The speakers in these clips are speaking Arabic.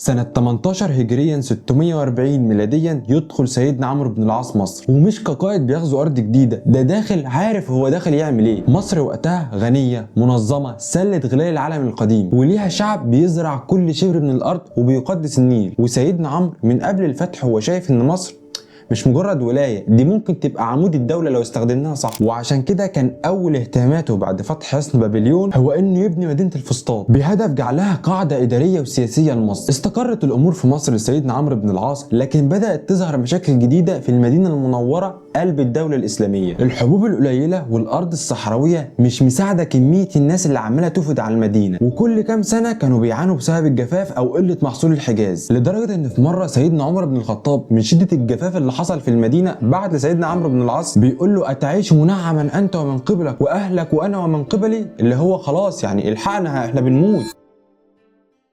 سنة 18 هجريا 640 ميلاديا يدخل سيدنا عمرو بن العاص مصر، ومش كقائد بيغزو أرض جديدة، ده داخل عارف هو داخل يعمل ايه. مصر وقتها غنية منظمة سلت غلال العالم القديم، وليها شعب بيزرع كل شبر من الأرض وبيقدس النيل. وسيدنا عمرو من قبل الفتح هو شايف إن مصر مش مجرد ولاية، دي ممكن تبقى عمود الدولة لو استخدمناها صح. وعشان كده كان أول اهتماماته بعد فتح حصن بابليون هو إنه يبني مدينة الفسطاط بهدف جعلها قاعدة إدارية وسياسية لمصر. استقرت الأمور في مصر لسيدنا عمرو بن العاص، لكن بدأت تظهر مشاكل جديدة في المدينة المنورة قلب الدولة الإسلامية. الحبوب القليلة والأرض الصحراوية مش مساعدة كمية الناس اللي عمالة تفد على المدينة، وكل كام سنة كانوا بيعانوا بسبب الجفاف أو قلة محصول الحجاز، لدرجة إن في مرة سيدنا عمر بن الخطاب من شدة الجفاف اللي حصل في المدينة بعد لسيدنا عمرو بن العاص بيقول له: أتعيش منعما أنت ومن قبلك وأهلك وأنا ومن قبلي، اللي هو خلاص يعني الحقنا إحنا بنموت.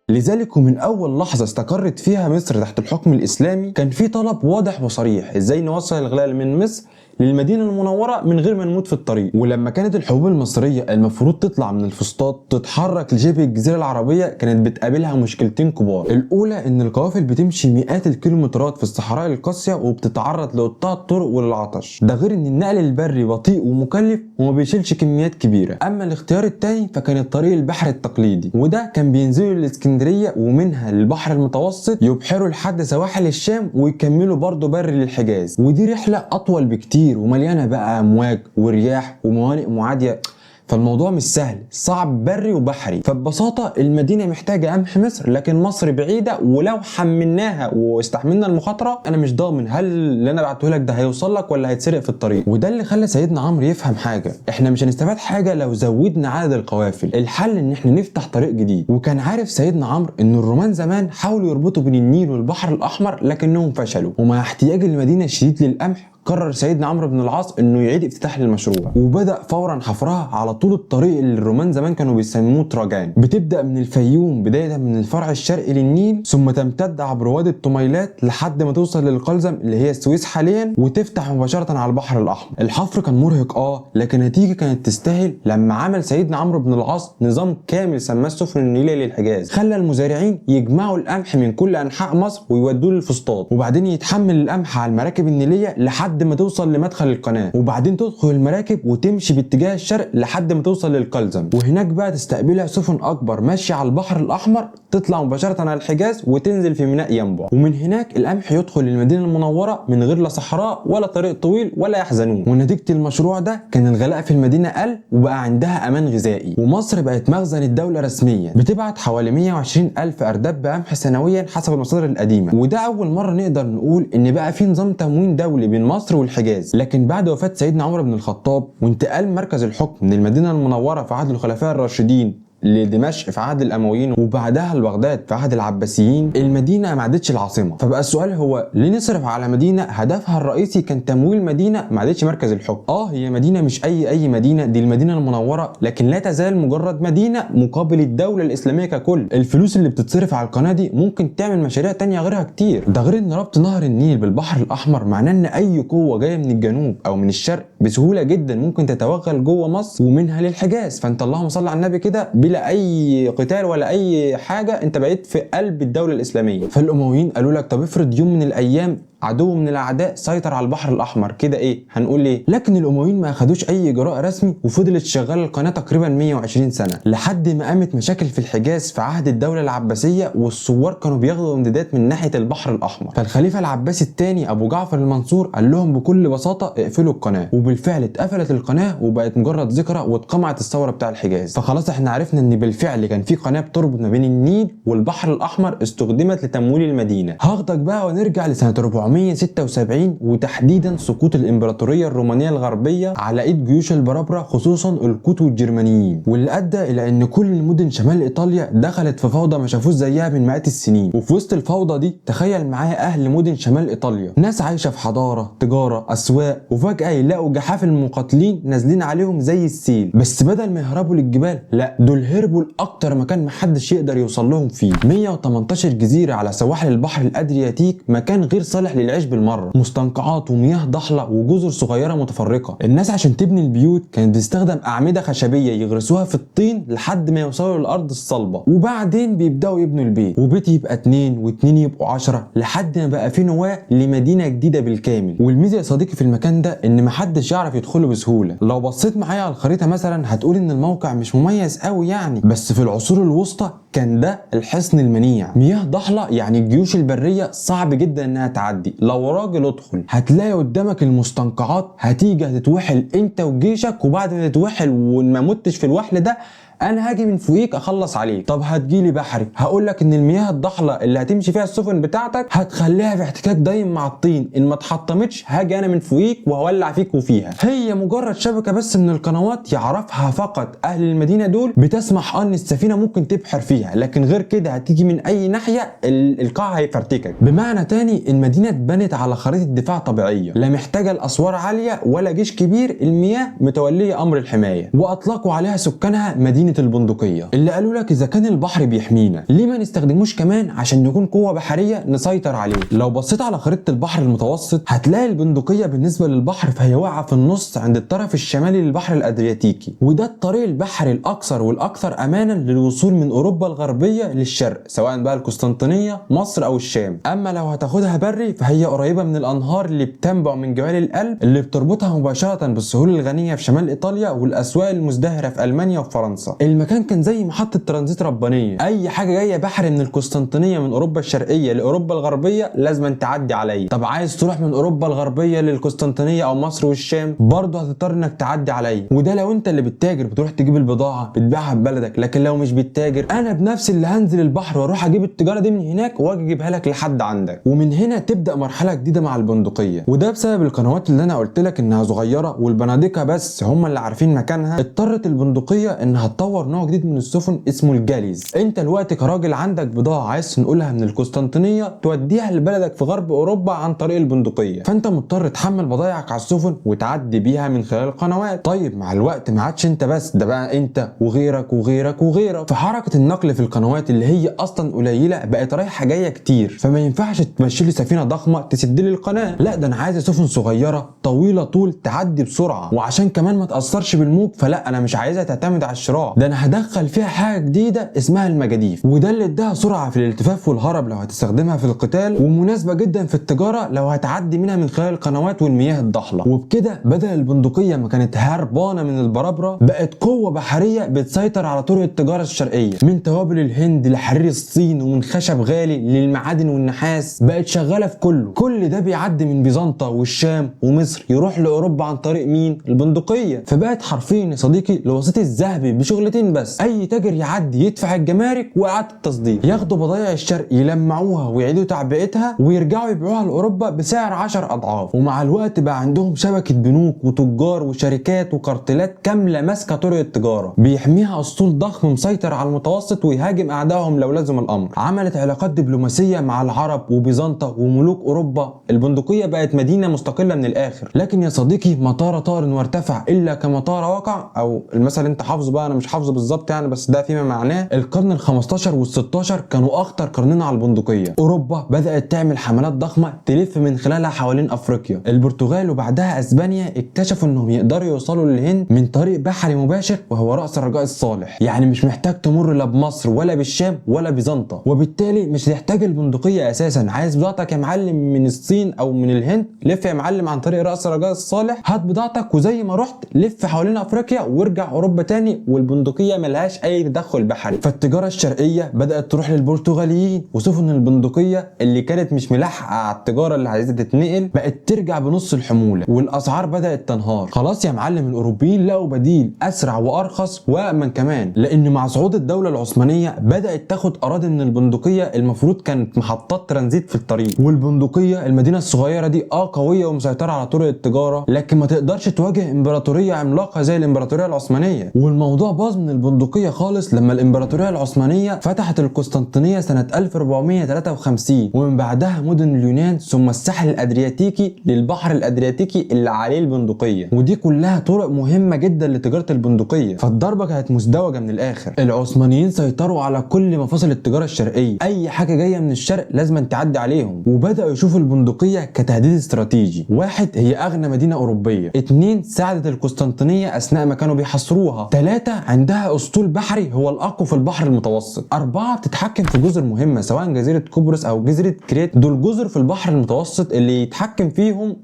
لذلك ومن أول لحظة استقرت فيها مصر تحت الحكم الإسلامي كان في طلب واضح وصريح: إزاي نوصل الغلال من مصر للمدينة المنورة من غير ما نموت في الطريق. ولما كانت الحبوب المصرية المفروض تطلع من الفسطاط تتحرك لشبه الجزيرة العربية كانت بتقابلها مشكلتين كبار. الأولى إن القوافل بتمشي مئات الكيلومترات في الصحراء القاسية وبتتعرض لقطاع الطرق وللعطش، ده غير إن النقل البري بطيء ومكلف وما بيشيلش كميات كبيرة. أما الاختيار التاني فكان الطريق البحري التقليدي، وده كان بينزلوا الإسكندرية ومنها للبحر المتوسط يبحروا لحد سواحل الشام ويكملوا برضه بري للحجاز، ودي رحلة أطول بكتير ومليانه بقى امواج ورياح وموانئ معاديه. فالموضوع مش سهل، صعب بري وبحري. فببساطه المدينه محتاجه قمح مصر، لكن مصر بعيده، ولو حملناها واستحملنا المخاطره انا مش ضامن هل اللي انا بعته لك ده هيوصل لك ولا هيتسرق في الطريق. وده اللي خلى سيدنا عمرو يفهم حاجه: احنا مش هنستفاد حاجه لو زودنا عدد القوافل، الحل ان احنا نفتح طريق جديد. وكان عارف سيدنا عمرو ان الرومان زمان حاولوا يربطوا بين النيل والبحر الاحمر لكنهم فشلوا، ومع احتياج المدينه الشديد للقمح قرر سيدنا عمرو بن العاص انه يعيد افتتاح للمشروع، وبدا فورا حفرها على طول الطريق اللي الرومان زمان كانوا بيسموه تراجان، بتبدا من الفيوم بدايه من الفرع الشرقي للنيل، ثم تمتد عبر وادي الطميلات لحد ما توصل للقلزم اللي هي السويس حاليا، وتفتح مباشره على البحر الاحمر. الحفر كان مرهق لكن النتيجه كانت تستاهل لما عمل سيدنا عمرو بن العاص نظام كامل سماه السفن النيليه للحجاز، خلى المزارعين يجمعوا القمح من كل انحاء مصر ويودوه للفسطاط، وبعدين يتحمل القمح على المراكب النيليه لحد ما توصل لمدخل القناه، وبعدين تدخل المراكب وتمشي باتجاه الشرق لحد ما توصل للقلزم، وهناك بقى تستقبلها سفن اكبر ماشيه على البحر الاحمر تطلع مباشره على الحجاز وتنزل في ميناء ينبع، ومن هناك القمح يدخل المدينه المنوره من غير لا صحراء ولا طريق طويل ولا يحزنون. ونتيجه المشروع ده كان الغلاء في المدينه قل وبقى عندها امان غذائي، ومصر بقت مخزن الدوله رسميا، بتبعت حوالي 120 الف ارداب قمح سنويا حسب المصادر القديمه. وده اول مره نقدر نقول ان بقى في نظام تموين دولي بين مصر والحجاز. لكن بعد وفاة سيدنا عمر بن الخطاب وانتقال مركز الحكم من المدينة المنورة في عهد الخلفاء الراشدين لدمشق في عهد الامويين وبعدها لبغداد في عهد العباسيين، المدينه ما عادتش العاصمه. فبقى السؤال هو ليه نصرف على مدينه هدفها الرئيسي كان تمويل مدينه ما عادتش مركز الحكم؟ هي مدينه مش اي مدينه، دي المدينه المنوره، لكن لا تزال مجرد مدينه مقابل الدوله الاسلاميه ككل. الفلوس اللي بتتصرف على القناه دي ممكن تعمل مشاريع تانية غيرها كتير، ده غير ان ربط نهر النيل بالبحر الاحمر معناه ان اي قوه جايه من الجنوب او من الشرق بسهوله جدا ممكن تتوغل جوه مصر ومنها للحجاز. فانت اللهم صل على النبي كده بلا اي قتال ولا اي حاجه انت بقيت في قلب الدوله الاسلاميه. فالامويين قالوا لك طب افرض يوم من الايام عدو من الاعداء سيطر على البحر الاحمر، كده ايه هنقول ايه؟ لكن الامويين ما اخدوش اي اجراء رسمي وفضلت شغاله القناه تقريبا 120 سنه لحد ما قامت مشاكل في الحجاز في عهد الدوله العباسيه، والثوار كانوا بياخدوا امدادات من ناحيه البحر الاحمر. فالخليفه العباسي الثاني ابو جعفر المنصور قال لهم بكل بساطه اقفلوا القناه، وبالفعل اتقفلت القناه وبقت مجرد ذكرى واتقمعت الثوره بتاع الحجاز. فخلاص احنا عرفنا ان بالفعل كان في قناه بتربط ما بين النيل والبحر الاحمر استخدمت لتمويل المدينه. هاخدك بقى ونرجع لسنه 476 وتحديدا سقوط الامبراطوريه الرومانيه الغربيه على ايد جيوش البرابره خصوصا القوط والجرمانيين، واللي ادى الى ان كل المدن شمال ايطاليا دخلت في فوضى ما شافوش زيها من مئات السنين. وفي وسط الفوضى دي تخيل معايا اهل مدن شمال ايطاليا، ناس عايشه في حضاره تجاره اسواق، وفجاه يلاقوا جحافل المقاتلين نازلين عليهم زي السيل، بس بدل ما يهربوا للجبال لا دول هربوا لاكتر مكان محدش يقدر يوصل لهم فيه. 118 جزيره على سواحل البحر الادرياتيك، مكان غير صالح صالح للعيش بالمره، مستنقعات ومياه ضحله وجزر صغيره متفرقه. الناس عشان تبني البيوت كانت بتستخدم اعمده خشبيه يغرسوها في الطين لحد ما يوصلوا للارض الصلبه، وبعدين بيبداوا يبنوا البيت، وبيت يبقى 2 و2 يبقوا 10 لحد ما بقى في نواه لمدينه جديده بالكامل. والميزه يا صديقي في المكان ده ان محدش يعرف يدخله بسهوله. لو بصيت معايا على الخريطه مثلا هتقول ان الموقع مش مميز قوي يعني، بس في العصور الوسطى كان ده الحصن المنيع. مياه ضحله يعني الجيوش البريه صعب جدا انها تعدي. لو راجل ادخل هتلاقي قدامك المستنقعات، هتيجي هتتوحل انت وجيشك، وبعد ما تتوحل وما متش في الوحل ده انا هاجي من فوقيك اخلص عليك. طب هتجيلي بحري، هقول لك ان المياه الضحله اللي هتمشي فيها السفن بتاعتك هتخليها في احتكاك دايم مع الطين، ان ما اتحطمتش هاجي انا من فوقيك وهولع فيك وفيها. هي مجرد شبكه بس من القنوات يعرفها فقط اهل المدينه دول، بتسمح ان السفينه ممكن تبحر فيها، لكن غير كده هتيجي من اي ناحيه القاع هيفرتكك. بمعنى تاني المدينه اتبنت على خريطه دفاع طبيعيه، لا محتاجه الاسوار عاليه ولا جيش كبير، المياه متوليه امر الحمايه، واطلقوا عليها سكانها مدينه البندقيه، اللي قالوا لك اذا كان البحر بيحمينا ليه ما نستخدموش كمان عشان نكون قوه بحريه نسيطر عليه. لو بصيت على خريطه البحر المتوسط هتلاقي البندقيه بالنسبه للبحر فهي واقعه في النص عند الطرف الشمالي للبحر الادرياتيكي، وده الطريق البحري الاكثر والاكثر امانا للوصول من اوروبا الغربيه للشرق، سواء بقى القسطنطينيه مصر او الشام. اما لو هتاخدها بري فهي قريبه من الانهار اللي بتنبع من جبال الألب اللي بتربطها مباشره بالسهول الغنيه في شمال ايطاليا والاسواق المزدهره في المانيا وفرنسا. المكان كان زي محطه ترانزيت ربانيه، اي حاجه جايه بحر من القسطنطينيه من اوروبا الشرقيه لاوروبا الغربيه لازم تعدي عليا. طب عايز تروح من اوروبا الغربيه للقسطنطينيه او مصر والشام برضه هتضطر انك تعدي عليا، وده لو انت اللي بتتاجر بتروح تجيب البضاعه بتبيعها في بلدك. لكن لو مش بتتاجر انا بنفسي اللي هنزل البحر واروح اجيب التجاره دي من هناك واجي اجيبها لك لحد عندك. ومن هنا تبدا مرحله جديده مع البندقيه، وده بسبب القنوات اللي انا قلت لك انها صغيره والبنادقه بس هم اللي عارفين مكانها. اضطرت البندقيه انها تطور نوع جديد من السفن اسمه الجاليز. انت الوقت كراجل عندك بضاعه عايز تنقلها من القسطنطينيه توديها لبلدك في غرب اوروبا عن طريق البندقيه، فانت مضطر تحمل بضايعك على السفن وتعدي بيها من خلال القنوات. طيب مع الوقت ما عادش انت بس، ده بقى انت وغيرك وغيرك وغيرك، فحركه النقل في القنوات اللي هي اصلا قليله بقت رايحه جايه كتير، فما ينفعش تمشي لي سفينه ضخمه تسد لي القناه، لا ده انا عايز سفن صغيره طويله طول تعدي بسرعه، وعشان كمان ما تاثرش بالموج فلا انا مش عايزها تعتمد على الشراع، ده انا هدخل فيها حاجه جديده اسمها المجاديف، وده اللي اداها سرعه في الالتفاف والهرب لو هتستخدمها في القتال، ومناسبه جدا في التجاره لو هتعدي منها من خلال القنوات والمياه الضحله. وبكده بدل البندقيه ما كانت هربانه من البرابره بقت قوه بحريه بتسيطر على طرق التجاره الشرقيه، من توابل الهند لحرير الصين، ومن خشب غالي للمعادن والنحاس، بقت شغاله في كله. كل ده بيعدي من بيزنطه والشام ومصر يروح لاوروبا عن طريق مين؟ البندقيه. فبقت حرفيا يا صديقي الوسيط الذهبي بشغلتين بس، اي تاجر يعدي يدفع الجمارك واعاده التصدير، ياخدوا بضايع الشرق يلمعوها ويعيدوا تعبئتها ويرجعوا يبيعوها لاوروبا بسعر 10 اضعاف. ومع الوقت بقى عندهم شبكه بنوك وتجار وشركات وكارتلات كامله ماسكه طرق التجاره، بيحميها اسطول ضخم مسيطر على المتوسط ويهاجم اعدائهم لو لزم الامر. عملت علاقات دبلوماسيه مع العرب وبيزنطه وملوك اوروبا. البندقيه بقت مدينه مستقله من الاخر. لكن يا صديقي ما طار طار وارتفع الا كما طار وقع، او المثل انت حافظه بقى انا مش حافظه بالظبط يعني، بس ده فيما معناه. القرن ال15 وال16 كانوا اخطر قرنين على البندقيه. اوروبا بدات تعمل حملات ضخمه تلف من خلالها حوالين افريقيا. البرتغال وبعدها اسبانيا اكتشفوا انهم يقدروا يوصلوا للهند من طريق بحري مباشر وهو راس الرجاء الصالح، يعني مش محتاج تمر لا بمصر ولا بالشام ولا بيزنطه، وبالتالي مش هتحتاج البندقيه اساسا. عايز بضاعتك يا معلم من الصين او من الهند، لف يا معلم عن طريق راس الرجاء الصالح، هات بضاعتك وزي ما رحت لف حوالين افريقيا وارجع اوروبا تاني، والبندقيه ملهاش اي تدخل بحري. فالتجاره الشرقيه بدات تروح للبرتغاليين، وسفن البندقيه اللي كانت مش ملاحقه على التجاره اللي عايزه تتنقل بقت ترجع بنص الحموله، والاسعار بدات تنهار. خلاص يا معلم الاوروبيين لقوا بديل اسرع وارخص وامن كمان، لان مع صعود الدوله العثمانيه بدات تاخد اراضي من البندقيه المفروض كانت محطات ترانزيت في الطريق. والبندقيه المدينه الصغيره دي قويه ومسيطره على طرق التجاره، لكن ما تقدرش تواجه امبراطوريه عملاقه زي الامبراطوريه العثمانيه. والموضوع باظ حزن البندقية خالص لما الامبراطورية العثمانية فتحت القسطنطينية سنة 1453، ومن بعدها مدن اليونان ثم الساحل الادرياتيكي للبحر الادرياتيكي اللي عليه البندقية، ودي كلها طرق مهمة جدا لتجارة البندقية. فالضربة كانت مزدوجة من الاخر. العثمانيين سيطروا على كل مفاصل التجارة الشرقية، اي حاجة جاية من الشرق لازم تعدي عليهم، وبدأوا يشوفوا البندقية كتهديد استراتيجي. واحد، هي اغنى مدينة اوروبية. اتنين، ساعدت القسطنطينية اثناء ما كانوا بيحاصروها. تلاتة، عندها اسطول بحري هو الاقوى في البحر المتوسط. اربعة، بتتحكم في جزر مهمة سواء جزيرة قبرص او جزيرة كريت، دول جزر في البحر المتوسط اللي يتحكم فيهم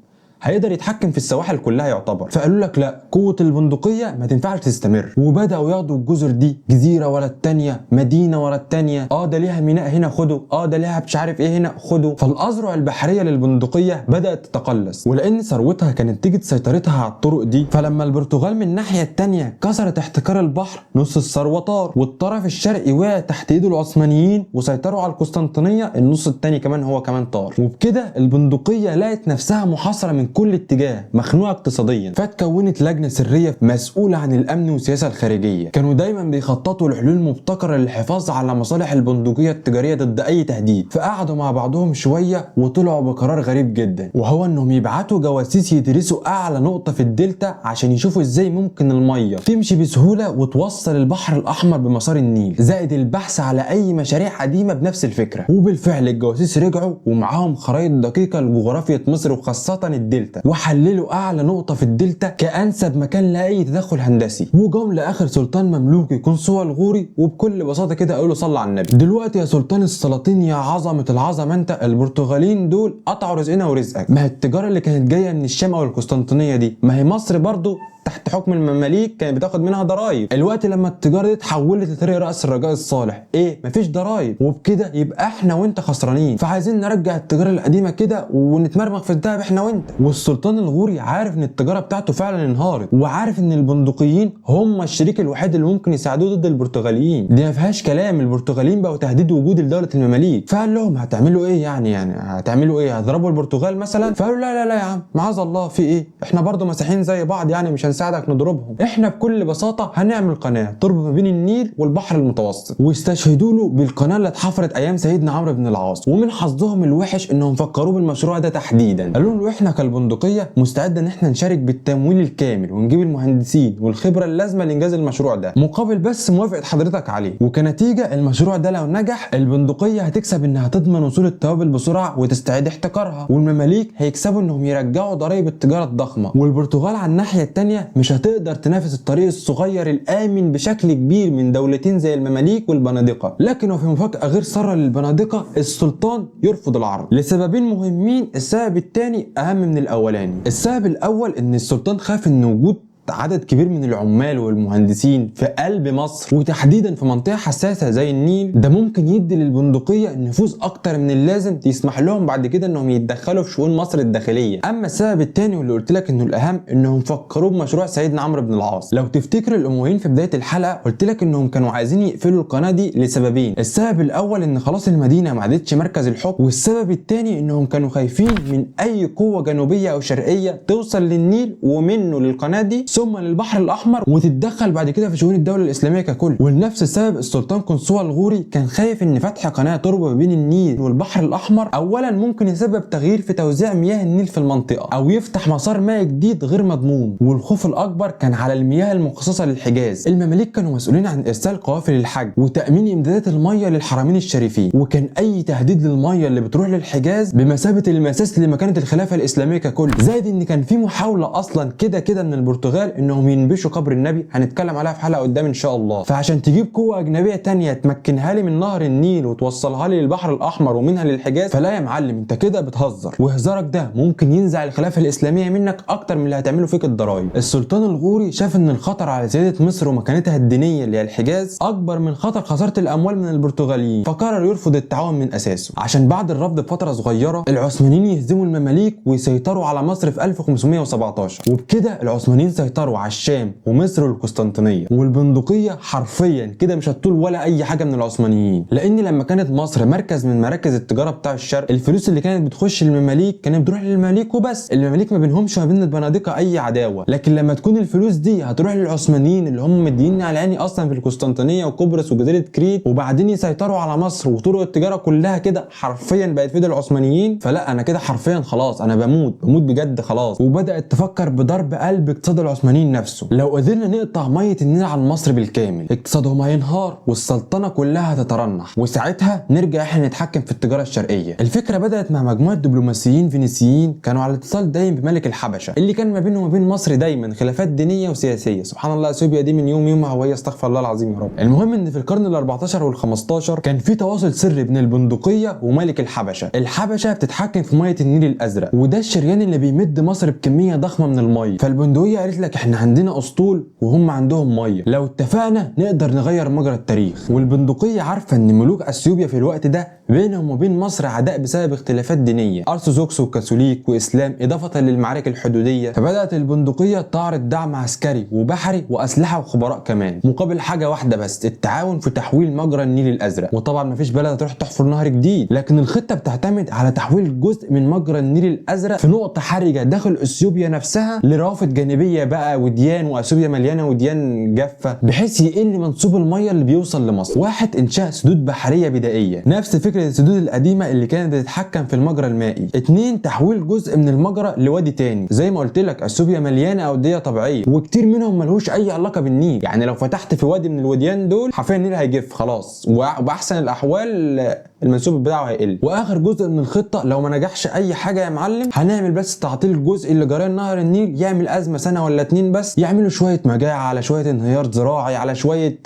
هيقدر يتحكم في السواحل كلها يعتبر. فقالوا لك لا، قوة البندقية ما تنفعش تستمر، وبدأوا ياخدوا الجزر دي جزيرة ورا التانية، مدينة ورا التانية. ده ليها ميناء هنا خده، ده ليها مش عارف ايه هنا خده. فالأذرع البحرية للبندقية بدأت تتقلص، ولأن ثروتها كانت تيجي سيطرتها على الطرق دي، فلما البرتغال من الناحية التانية كسرت احتكار البحر، نص الثروة طار، والطرف الشرقي وقع تحت ايد العثمانيين وسيطروا على القسطنطينية، النص التاني كمان هو كمان طار. وبكده البندقية لقت نفسها محاصرة من كل اتجاه، مخنوقه اقتصاديا. فاتكونت لجنه سريه مسؤوله عن الامن والسياسه الخارجيه، كانوا دايما بيخططوا لحلول مبتكره للحفاظ على مصالح البندقيه التجاريه ضد اي تهديد. فقعدوا مع بعضهم شويه وطلعوا بقرار غريب جدا، وهو انهم يبعتوا جواسيس يدرسوا اعلى نقطه في الدلتا عشان يشوفوا ازاي ممكن الميه تمشي بسهوله وتوصل البحر الاحمر بمسار النيل، زائد البحث على اي مشاريع قديمه بنفس الفكره. وبالفعل الجواسيس رجعوا ومعاهم خرائط دقيقه لجغرافيه مصر وخاصه الدلتا، وحللوا اعلى نقطه في الدلتا كانسب مكان لاي تدخل هندسي. وجم لاخر سلطان مملوكي قنصوة الغوري، وبكل بساطه كده قالوا صلى على النبي. دلوقتي يا سلطان السلاطين يا عظمه العظمه، انت البرتغاليين دول قطعوا رزقنا ورزقك. ما هي التجاره اللي كانت جايه من الشام او القسطنطينيه دي، ما هي مصر برضو تحت حكم المماليك كانت بتاخد منها ضرائب. الوقت لما التجاره دي اتحولت لطريق راس الرجاء الصالح، مفيش ضرائب، وبكده يبقى احنا وانت خسرانين. فعايزين نرجع التجاره القديمه كده ونتمرمغ في الدهب احنا وانت. والسلطان الغوري عارف ان التجاره بتاعته فعلا انهارت، وعارف ان البندقيين هم الشريك الوحيد اللي ممكن يساعدوه ضد البرتغاليين. دي ما فيهاش كلام، البرتغاليين بقوا تهديد وجود لدوله المماليك. فقال لهم هتعملوا ايه يعني هتعملوا ايه؟ هتضربوا البرتغال مثلا؟ فقالوا لا لا لا يا عم، معاذ الله، في ايه؟ احنا برضو مسيحيين زي بعض، يعني مش هنساعدك نضربهم. احنا بكل بساطه هنعمل قناه تربط ما بين النيل والبحر المتوسط. واستشهدوا له بالقناه اللي اتحفرت ايام سيدنا عمرو بن العاص. ومن حظهم الوحش انهم فكروا بالمشروع ده تحديدا، قالوا له احنا كالبندقيه مستعد ان احنا نشارك بالتمويل الكامل ونجيب المهندسين والخبره اللازمه لانجاز المشروع ده، مقابل بس موافقه حضرتك عليه. وكنتيجه المشروع ده لو نجح، البندقيه هتكسب انها تضمن وصول التوابل بسرعه وتستعيد احتكارها، والمماليك هيكسبوا انهم يرجعوا ضرائب التجاره الضخمه. والبرتغال على الناحيه الثانيه مش هتقدر تنافس الطريق الصغير الامن بشكل كبير من دولتين زي المماليك والبنادقه. لكن وفي مفاجاه غير ساره للبنادقه، السلطان يرفض العرض لسببين مهمين. السبب الثاني اهم من الاولاني. السبب الاول ان السلطان خاف ان وجود عدد كبير من العمال والمهندسين في قلب مصر، وتحديدا في منطقه حساسه زي النيل، ده ممكن يدي للبندقيه نفوذ اكتر من اللازم يسمح لهم بعد كده انهم يتدخلوا في شؤون مصر الداخليه. اما السبب الثاني واللي قلت لك انه الاهم، انهم فكروا بمشروع سيدنا عمرو بن العاص. لو تفتكر الامويين في بدايه الحلقه قلت لك انهم كانوا عايزين يقفلوا القناه دي لسببين. السبب الاول ان خلاص المدينه ما عادتش مركز الحكم، والسبب الثاني انهم كانوا خايفين من اي قوه جنوبيه او شرقيه توصل للنيل ومنه للقناه دي ثم للبحر الاحمر وتتدخل بعد كده في شؤون الدوله الاسلاميه ككل. ولنفس السبب السلطان قنصوة الغوري كان خايف ان فتح قناه تربط بين النيل والبحر الاحمر اولا ممكن يسبب تغيير في توزيع مياه النيل في المنطقه، او يفتح مسار مائي جديد غير مضمون. والخوف الاكبر كان على المياه المخصصه للحجاز. المماليك كانوا مسؤولين عن ارسال قوافل الحج وتامين امدادات الميه للحرمين الشريفين، وكان اي تهديد للميه اللي بتروح للحجاز بمثابه المساس لمكانه الخلافه الاسلاميه ككل. زائد ان كان في محاوله اصلا كده من البرتغال انهم ينبشوا قبر النبي، هنتكلم عليها في حلقه قدام ان شاء الله. فعشان تجيب قوه اجنبيه تانية تمكنها لي من نهر النيل وتوصلها لي للبحر الاحمر ومنها للحجاز، فلا يا معلم، انت كده بتهزر، وهزارك ده ممكن ينزع الخلافه الاسلاميه منك اكتر من اللي هتعمله فيك الضرايب. السلطان الغوري شاف ان الخطر على سياده مصر ومكانتها الدينيه اللي هي الحجاز اكبر من خطر خساره الاموال من البرتغاليين، فقرر يرفض التعاون من اساسه. عشان بعد الرفض بفتره صغيره العثمانيين يهزموا المماليك ويسيطروا على مصر في 1517، وبكده العثمانيين سيطروا سيطروا على الشام ومصر والقسطنطينيه، والبندقيه حرفيا كده مش هتطول ولا اي حاجه من العثمانيين، لان لما كانت مصر مركز من مراكز التجاره بتاع الشرق، الفلوس اللي كانت بتخش للمماليك كانت بتروح للمماليك وبس، المماليك ما بينهمش وما بين البنادقه اي عداوه. لكن لما تكون الفلوس دي هتروح للعثمانيين اللي هم مدينين على عيني اصلا في القسطنطينيه وقبرص وجزيره كريت، وبعدين يسيطروا على مصر وطرق التجاره كلها كده حرفيا بقت في ايد العثمانيين، فلا انا كده حرفيا خلاص انا بموت بجد خلاص. وبدات تفكر بضرب قلب اقتصاد العثمانيين نفسه، لو قدرنا نقطع ميه النيل عن مصر بالكامل اقتصادهم هينهار والسلطنه كلها هتترنح، وساعتها نرجع احنا نتحكم في التجاره الشرقيه. الفكره بدات مع مجموعه دبلوماسيين فينيسيين كانوا على اتصال دايم بملك الحبشه اللي كان ما بينه وما بين مصر دايما خلافات دينيه وسياسيه. سبحان الله اثيوبيا دي من يومها وهي استغفر الله العظيم يا رب. المهم ان في القرن ال14 وال15 كان في تواصل سري بين البندقيه وملك الحبشه. الحبشه بتتحكم في ميه النيل الازرق، وده الشريان اللي بيمد مصر بكميه ضخمه من الميه، فالبندقيه قالت لك احنا عندنا اسطول وهم عندهم ميه، لو اتفقنا نقدر نغير مجرى التاريخ. والبندقيه عارفه ان ملوك اثيوبيا في الوقت ده بينهم وبين مصر عداء بسبب اختلافات دينيه، ارثوذكس وكاثوليك واسلام، اضافه للمعارك الحدوديه. فبدات البندقيه تعرض دعم عسكري وبحري واسلحه وخبراء كمان مقابل حاجه واحده بس، التعاون في تحويل مجرى النيل الازرق. وطبعا مفيش بلد هتروح تحفر نهر جديد، لكن الخطه بتعتمد على تحويل جزء من مجرى النيل الازرق في نقطه حرجه داخل اثيوبيا نفسها لروافد جانبيه بقى وديان، واثيوبيا مليانه وديان جافه، بحيث يقل منسوب الميه اللي بيوصل لمصر. واحد انشاء سدود بحريه بدائيه نفس فكره السدود القديمه اللي كانت بتتحكم في المجرى المائي. 2 تحويل جزء من المجرى لوادي تاني، زي ما قلت لك اثيوبيا مليانه اوديه طبيعيه وكتير منهم ملهوش اي علاقه بالنيل، يعني لو فتحت في وادي من الوديان دول حرفيا النيل هيجف خلاص، وباحسن الاحوال المنسوب بتاعه هيقل. واخر جزء من الخطه لو ما نجحش اي حاجه يا معلم هنعمل بس تعطيل الجزء اللي جرى نهر النيل يعمل ازمه سنه ولا 2 بس، يعملوا شويه مجاعه على شويه انهيار زراعي على شويه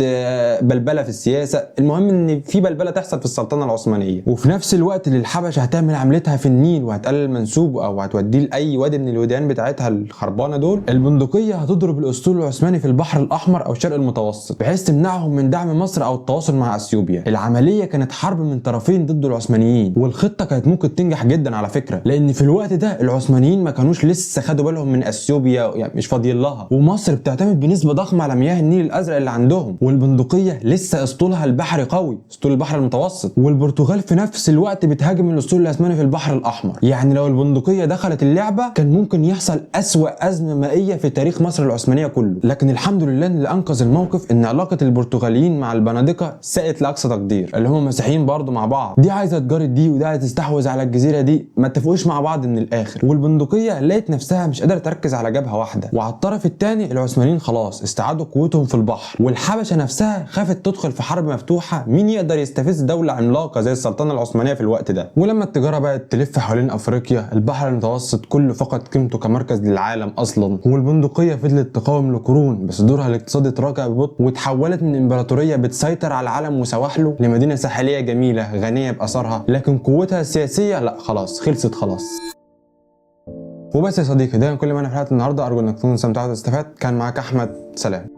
بلبله في السياسه، المهم ان في بلبله تحصل في السلطنه العثمانيه. وفي نفس الوقت اللي الحبشه هتعمل عملتها في النيل وهتقلل منسوبه او هتوديه لاي وادي من الوديان بتاعتها الخربانه دول، البندقيه هتضرب الاسطول العثماني في البحر الاحمر او الشرق المتوسط بحيث تمنعهم من دعم مصر او التواصل مع اثيوبيا. العمليه كانت حرب من طرفين ضد العثمانيين، والخطه كانت ممكن تنجح جدا على فكره، لان في الوقت ده العثمانيين ما كانوش لسه خدوا بالهم من اثيوبيا، يعني مش فاضيين لها، ومصر بتعتمد بنسبه ضخمه على مياه النيل الازرق اللي عندهم، والبندقيه لسه اسطولها البحري قوي، اسطول البحر المتوسط، والبرتغال في نفس الوقت بتهاجم الاسطول العثماني في البحر الاحمر. يعني لو البندقيه دخلت اللعبه كان ممكن يحصل اسوأ ازمه مائيه في تاريخ مصر العثمانيه كله، لكن الحمد لله اللي انقذ الموقف ان علاقه البرتغاليين مع البنادقه ساءت لاقصى تقدير، اللي هم مسيحيين برضه مع بعض، دي عايزه تجاري دي وده عايز تستحوذ على الجزيره دي، ما اتفقوش مع بعض من الاخر، والبندقيه لقيت نفسها مش قادره تركز على جبهه واحده، وعلى الطرف الثاني العثمانيين خلاص استعادوا قوتهم في البحر، والحبشه نفسها خافت تدخل في حرب مفتوحه مين يقدر يستفز دوله عملاقه زي السلطنه العثمانيه في الوقت ده. ولما التجاره بقت تلف حوالين افريقيا البحر المتوسط كله فقد قيمته كمركز للعالم اصلا، والبندقيه فضلت تقاوم لقرون بس دورها الاقتصادي تراجع ببطء، وتحولت من امبراطوريه بتسيطر على العالم وسواحله لمدينه ساحليه جميله غنيه باثارها، لكن قوتها السياسيه لا خلاص خلصت خلاص. وبس يا صديقي، ده كل ما انا في حلقه النهارده، ارجو انك تكون استمتعت واستفدت. كان معاك احمد، سلام.